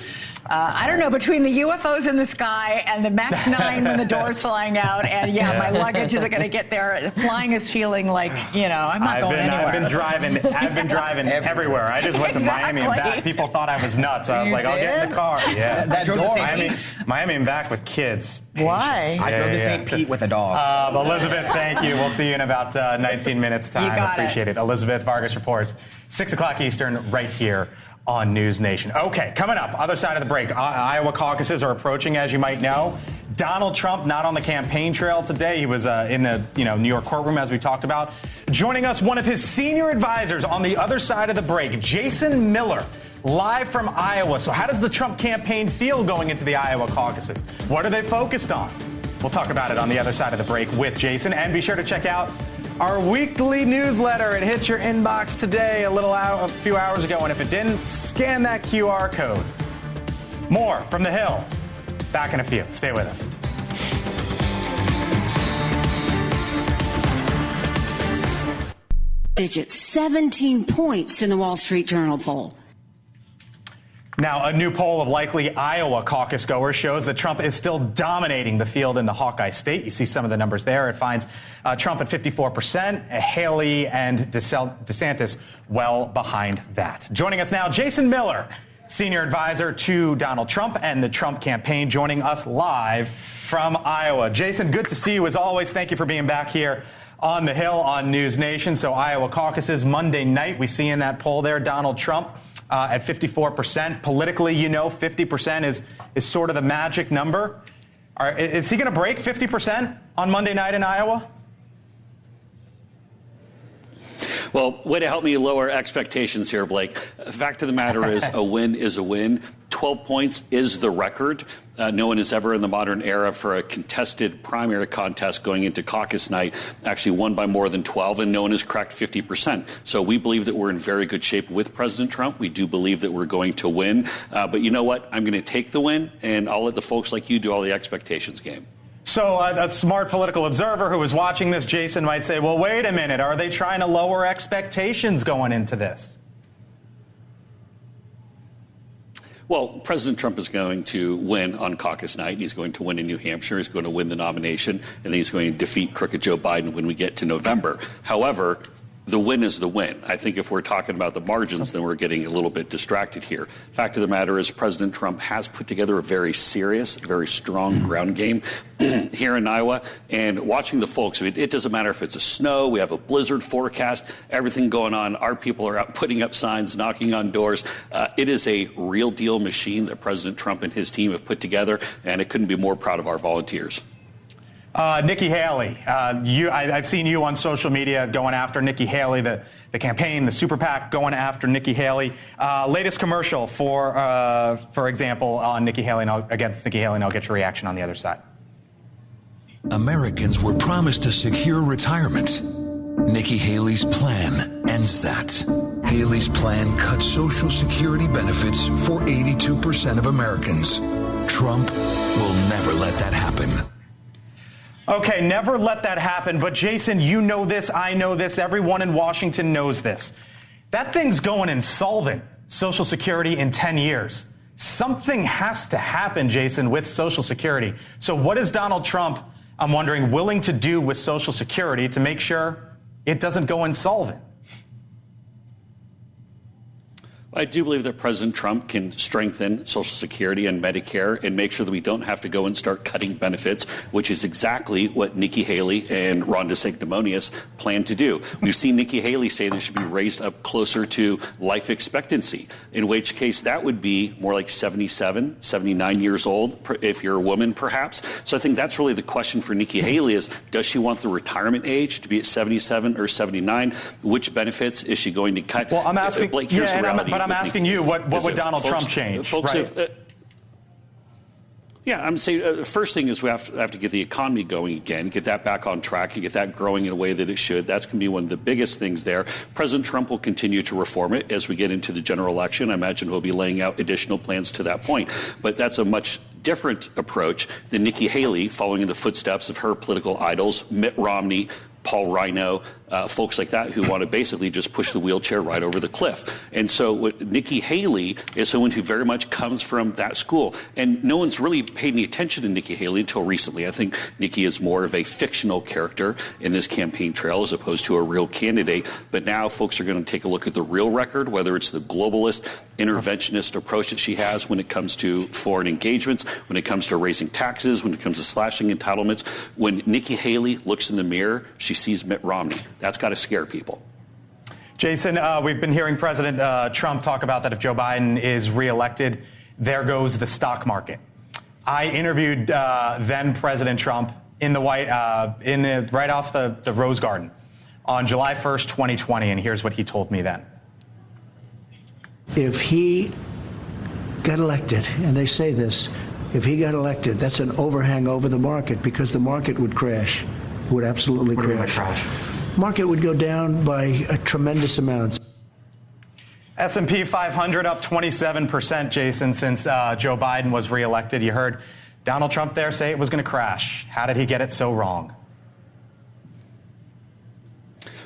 Speaker 8: I don't know, between the UFOs in the sky and the MAX 9 when the door's flying out, and my luggage isn't going to get there. Flying is feeling like, I'm not going anywhere.
Speaker 1: I've been driving everywhere. I just went to Miami and back. People thought I was nuts. I was like, I'll get in the car. Yeah.
Speaker 4: That drove to
Speaker 1: Miami and back with kids.
Speaker 6: Why?
Speaker 4: I drove to St. Pete with a dog.
Speaker 1: Elizabeth, thank you. We'll see you in about 19 minutes time.
Speaker 8: You got
Speaker 1: Appreciate it. Elizabeth Vargas reports 6 o'clock Eastern right here on News Nation. Okay, coming up, other side of the break. Iowa caucuses are approaching, as you might know. Donald Trump not on the campaign trail today. He was in the New York courtroom, as we talked about. Joining us, one of his senior advisors on the other side of the break, Jason Miller, live from Iowa. So how does the Trump campaign feel going into the Iowa caucuses? What are they focused on? We'll talk about it on the other side of the break with Jason. And be sure to check out our weekly newsletter. It hit your inbox today a few hours ago. And if it didn't, scan that QR code. More from The Hill. Back in a few. Stay with us.
Speaker 10: Digits, 17 points in the Wall Street Journal poll.
Speaker 1: Now, a new poll of likely Iowa caucus goers shows that Trump is still dominating the field in the Hawkeye state. You see some of the numbers there. It finds Trump at 54%, Haley and DeSantis well behind that. Joining us now, Jason Miller, senior advisor to Donald Trump and the Trump campaign, joining us live from Iowa. Jason, good to see you as always. Thank you for being back here on the Hill on News Nation. So Iowa caucuses Monday night. We see in that poll there Donald Trump at 54%. Politically, 50% is sort of the magic number. Is he going to break 50% on Monday night in Iowa?
Speaker 11: Well, way to help me lower expectations here, Blake. Fact of the matter is a win is a win. 12 points is the record. No one has ever in the modern era for a contested primary contest going into caucus night actually won by more than 12, and no one has cracked 50%. So we believe that we're in very good shape with President Trump. We do believe that we're going to win. But you know what? I'm going to take the win, and I'll let the folks like you do all the expectations game.
Speaker 1: So a smart political observer who was watching this, Jason, might say, well, wait a minute. Are they trying to lower expectations going into this?
Speaker 11: Well, President Trump is going to win on caucus night. He's going to win in New Hampshire. He's going to win the nomination. And then he's going to defeat crooked Joe Biden when we get to November. However, the win is the win. I think if we're talking about the margins, then we're getting a little bit distracted here. Fact of the matter is President Trump has put together a very serious, very strong ground game here in Iowa. And watching the folks, it doesn't matter if it's a snow, we have a blizzard forecast, everything going on. Our people are out putting up signs, knocking on doors. It is a real deal machine that President Trump and his team have put together, and I couldn't be more proud of our volunteers.
Speaker 1: Nikki Haley, I've seen you on social media going after Nikki Haley, the campaign, the super PAC going after Nikki Haley. Latest commercial, for example, on Nikki Haley against Nikki Haley, and I'll get your reaction on the other side.
Speaker 9: Americans were promised a secure retirement. Nikki Haley's plan ends that. Haley's plan cuts Social Security benefits for 82% of Americans. Trump will never let that happen.
Speaker 1: Okay, never let that happen. But Jason, you know this, I know this, everyone in Washington knows this. That thing's going insolvent, Social Security, in 10 years. Something has to happen, Jason, with Social Security. So what is Donald Trump, I'm wondering, willing to do with Social Security to make sure it doesn't go insolvent?
Speaker 11: I do believe that President Trump can strengthen Social Security and Medicare and make sure that we don't have to go and start cutting benefits, which is exactly what Nikki Haley and Ron DeSanctimonious plan to do. We've seen Nikki Haley say they should be raised up closer to life expectancy, in which case that would be more like 77, 79 years old, if you're a woman, perhaps. So I think that's really the question for Nikki Haley is, does she want the retirement age to be at 77 or 79? Which benefits is she going to cut?
Speaker 1: Well, I'm asking,
Speaker 11: Blake, here's the reality.
Speaker 1: I'm asking you, what would Donald Trump change?
Speaker 11: Folks
Speaker 1: right?
Speaker 11: I'm saying the first thing is we have to get the economy going again, get that back on track, and get that growing in a way that it should. That's going to be one of the biggest things there. President Trump will continue to reform it as we get into the general election. I imagine he'll be laying out additional plans to that point. But that's a much different approach than Nikki Haley, following in the footsteps of her political idols, Mitt Romney, Paul Rhino, folks like that who want to basically just push the wheelchair right over the cliff. And so what Nikki Haley is someone who very much comes from that school. And no one's really paid any attention to Nikki Haley until recently. I think Nikki is more of a fictional character in this campaign trail as opposed to a real candidate. But now folks are going to take a look at the real record, whether it's the globalist, interventionist approach that she has when it comes to foreign engagements, when it comes to raising taxes, when it comes to slashing entitlements. When Nikki Haley looks in the mirror, she sees Mitt Romney. That's got to scare people.
Speaker 1: Jason, we've been hearing President Trump talk about that if Joe Biden is reelected, there goes the stock market. I interviewed then President Trump in the right off the Rose Garden on July 1st, 2020, and here's what he told me then.
Speaker 12: If he got elected, and they say this, if he got elected, that's an overhang over the market because the market would crash. Would absolutely crash. Market would go down by a tremendous amount.
Speaker 1: S&P 500 up 27%, Jason, since Joe Biden was reelected. You heard Donald Trump there say it was going to crash. How did he get it so wrong?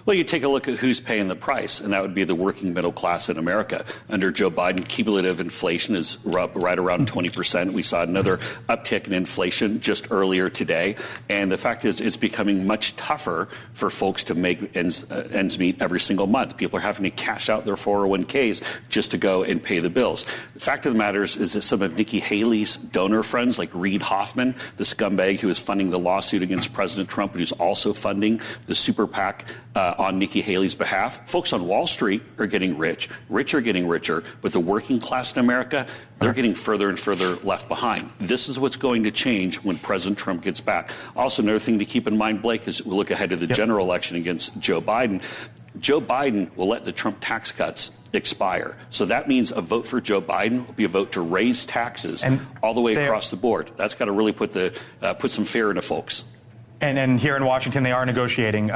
Speaker 11: Well, you take a look at who's paying the price, and that would be the working middle class in America. Under Joe Biden, cumulative inflation is up right around 20%. We saw another uptick in inflation just earlier today. And the fact is, it's becoming much tougher for folks to make ends meet every single month. People are having to cash out their 401ks just to go and pay the bills. The fact of the matter is that some of Nikki Haley's donor friends, like Reid Hoffman, the scumbag who is funding the lawsuit against President Trump, but who's also funding the super PAC on Nikki Haley's behalf. Folks on Wall Street are getting rich are getting richer, but the working class in America, they're getting further and further left behind. This is what's going to change when President Trump gets back. Also, another thing to keep in mind, Blake, is we look ahead to the general election against Joe Biden. Joe Biden will let the Trump tax cuts expire. So that means a vote for Joe Biden will be a vote to raise taxes all the way across the board. That's got to really put some fear into folks.
Speaker 1: And here in Washington, they are negotiating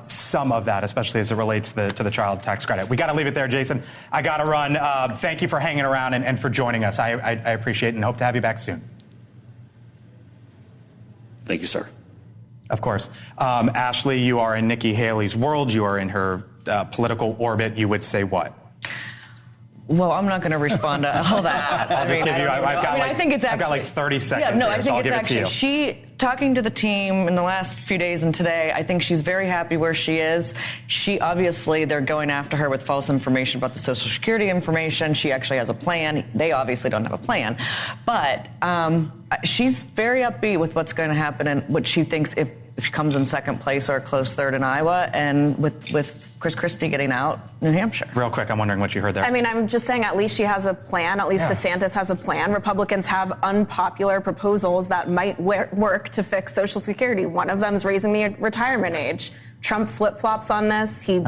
Speaker 1: some of that, especially as it relates to the child tax credit. We got to leave it there, Jason. I got to run. Thank you for hanging around and for joining us. I appreciate it and hope to have you back soon.
Speaker 11: Thank you, sir.
Speaker 1: Of course. Ashley, you are in Nikki Haley's world. You are in her political orbit. You would say what?
Speaker 6: Well, I'm not going to respond to all that.
Speaker 1: I've got like 30 seconds.
Speaker 6: Yeah, no,
Speaker 1: here,
Speaker 6: I think it's actually talking to the team in the last few days and today. I think she's very happy where she is. They're going after her with false information about the Social Security information. She actually has a plan. They obviously don't have a plan, but she's very upbeat with what's going to happen and what she thinks if if she comes in second place or a close third in Iowa, and with Chris Christie getting out, New Hampshire.
Speaker 1: Real quick, I'm wondering what you heard there.
Speaker 3: I mean, I'm just saying at least she has a plan. At least DeSantis has a plan. Republicans have unpopular proposals that might work to fix Social Security. One of them is raising the retirement age. Trump flip-flops on this. He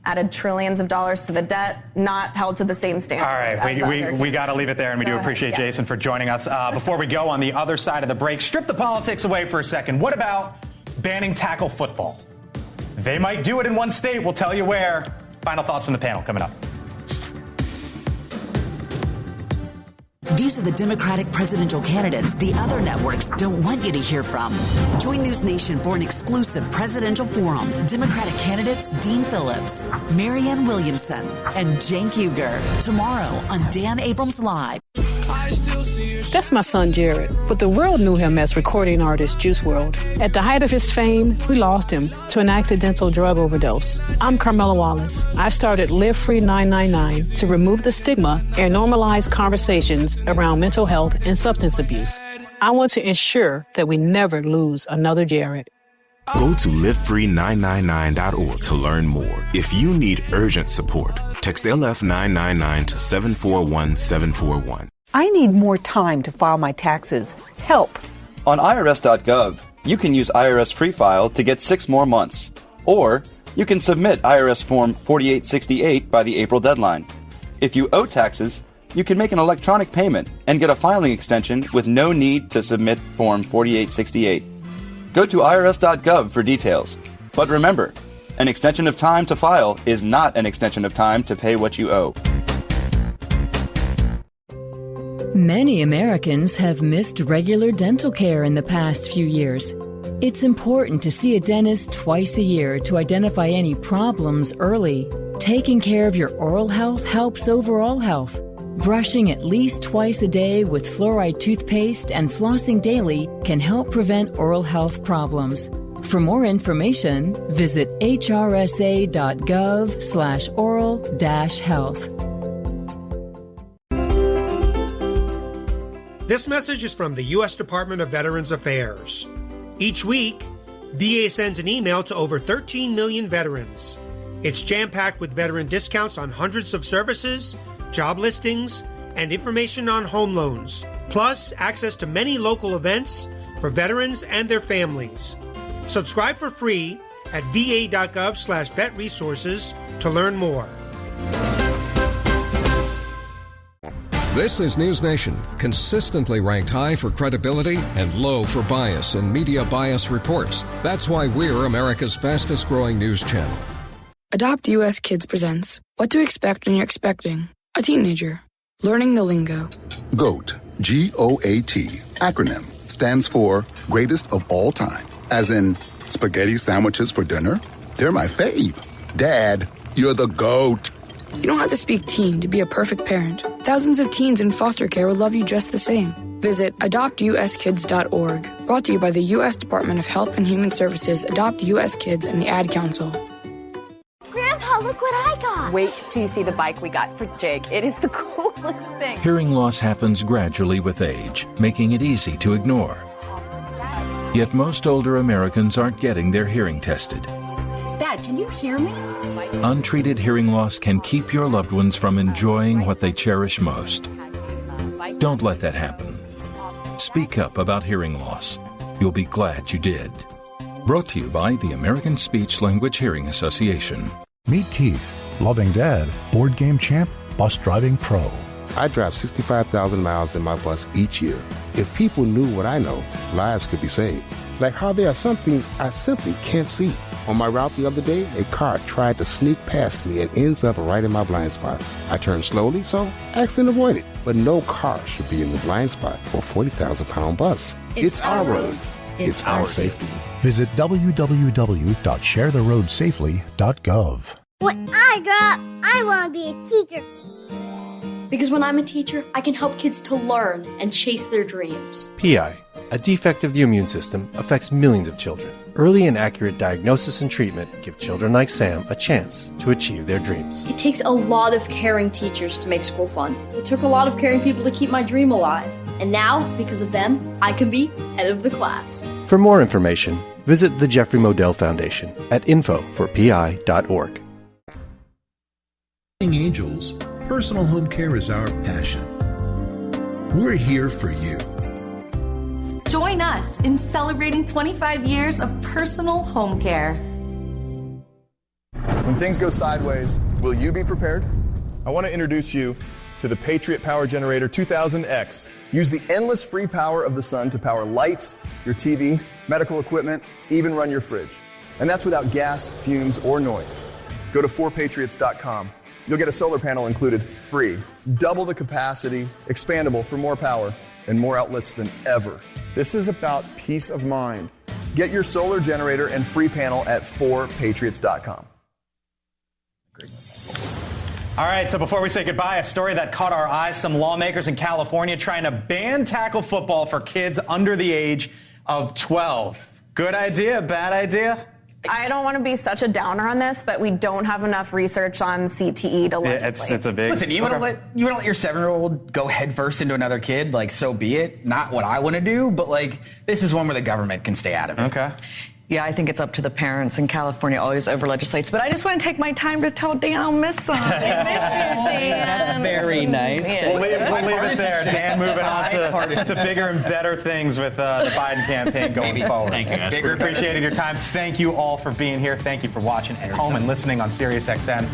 Speaker 3: added trillions of dollars to the debt, not held to the same standards.
Speaker 1: All right, we got to leave it there, and we do appreciate Jason for joining us. Before we go on the other side of the break, strip the politics away for a second. What about banning tackle football? They might do it in one state. We'll tell you where. Final thoughts from the panel coming up.
Speaker 13: These are the Democratic presidential candidates the other networks don't want you to hear from. Join NewsNation for an exclusive presidential forum. Democratic candidates Dean Phillips, Marianne Williamson, and Cenk Uygur. Tomorrow on Dan Abrams Live.
Speaker 14: That's my son, Jared, but the world knew him as recording artist Juice WRLD. At the height of his fame, we lost him to an accidental drug overdose. I'm Carmela Wallace. I started Live Free 999 to remove the stigma and normalize conversations around mental health and substance abuse. I want to ensure that we never lose another Jared.
Speaker 15: Go to livefree999.org to learn more. If you need urgent support, text LF999 to 741741.
Speaker 16: I need more time to file my taxes. Help.
Speaker 18: On irs.gov, you can use IRS Free File to get 6 more months. Or you can submit IRS Form 4868 by the April deadline. If you owe taxes, you can make an electronic payment and get a filing extension with no need to submit Form 4868. Go to irs.gov for details. But remember, an extension of time to file is not an extension of time to pay what you owe.
Speaker 26: Many Americans have missed regular dental care in the past few years. It's important to see a dentist twice a year to identify any problems early. Taking care of your oral health helps overall health. Brushing at least twice a day with fluoride toothpaste and flossing daily can help prevent oral health problems. For more information, visit hrsa.gov/oral-health.
Speaker 27: This message is from the U.S. Department of Veterans Affairs. Each week, VA sends an email to over 13 million veterans. It's jam-packed with veteran discounts on hundreds of services, job listings, and information on home loans, plus access to many local events for veterans and their families. Subscribe for free at va.gov/vetresources to learn more.
Speaker 28: This is NewsNation, consistently ranked high for credibility and low for bias in media bias reports. That's why we're America's fastest growing news channel.
Speaker 29: Adopt US Kids presents What to Expect When You're Expecting a Teenager. Learning the lingo.
Speaker 30: GOAT, G-O-A-T, acronym, stands for Greatest of All Time. As in, spaghetti sandwiches for dinner? They're my fave. Dad, you're the GOAT.
Speaker 29: You don't have to speak teen to be a perfect parent. Thousands of teens in foster care will love you just the same. Visit adoptuskids.org. Brought to you by the U.S. Department of Health and Human Services, Adopt U.S. Kids, and the Ad Council.
Speaker 31: Grandpa, look what I got.
Speaker 32: Wait till you see the bike we got for Jake. It is the coolest thing.
Speaker 22: Hearing loss happens gradually with age, making it easy to ignore. Yet most older Americans aren't getting their hearing tested.
Speaker 31: Dad, can you hear me?
Speaker 22: Untreated hearing loss can keep your loved ones from enjoying what they cherish most. Don't let that happen. Speak up about hearing loss. You'll be glad you did. Brought to you by the American Speech Language Hearing Association.
Speaker 33: Meet Keith, loving dad, board game champ, bus driving pro.
Speaker 34: I drive 65,000 miles in my bus each year. If people knew what I know, lives could be saved. Like how there are some things I simply can't see. On my route the other day, a car tried to sneak past me and ends up right in my blind spot. I turned slowly, so accident avoided. But no car should be in the blind spot for a 40,000-pound bus. It's our roads. It's our safety.
Speaker 33: Visit www.sharetheroadsafely.gov.
Speaker 31: When I grow up, I want to be a teacher.
Speaker 35: Because when I'm a teacher, I can help kids to learn and chase their dreams.
Speaker 36: PI, a defect of the immune system, affects millions of children. Early and accurate diagnosis and treatment give children like Sam a chance to achieve their dreams.
Speaker 35: It takes a lot of caring teachers to make school fun. It took a lot of caring people to keep my dream alive. And now, because of them, I can be head of the class.
Speaker 36: For more information, Visit the Jeffrey Modell Foundation at info4pi.org.
Speaker 2: Angels, personal home care is our passion. We're here for you.
Speaker 4: Join us in celebrating 25 years of personal home care.
Speaker 5: When things go sideways, will you be prepared? I want to introduce you to the Patriot Power Generator 2000X. Use the endless free power of the sun to power lights, your TV, medical equipment, even run your fridge. And that's without gas, fumes, or noise. Go to 4patriots.com. You'll get a solar panel included free, double the capacity, expandable for more power, and more outlets than ever. This is about peace of mind. Get your solar generator and free panel at 4patriots.com.
Speaker 1: All right, so before we say goodbye, a story that caught our eyes. Some lawmakers in California trying to ban tackle football for kids under the age of 12. Good idea, bad idea?
Speaker 3: I don't want to be such a downer on this, but we don't have enough research on CTE to legislate.
Speaker 1: It's a big...
Speaker 7: Listen, you want to let your 7-year-old go headfirst into another kid? Like, so be it. Not what I want to do, but, like, this is one where the government can stay out of it.
Speaker 1: Okay.
Speaker 6: Yeah, I think it's up to the parents, and California always over-legislates. But I just want to take my time to tell Dan I'll miss him.
Speaker 7: That's very nice.
Speaker 1: Yeah. We'll leave it there. Dan moving on to bigger and better things with the Biden campaign going forward.
Speaker 7: Thank you, guys.
Speaker 1: Bigger appreciated your time. Thank you all for being here. Thank you for watching at home and listening on SiriusXM.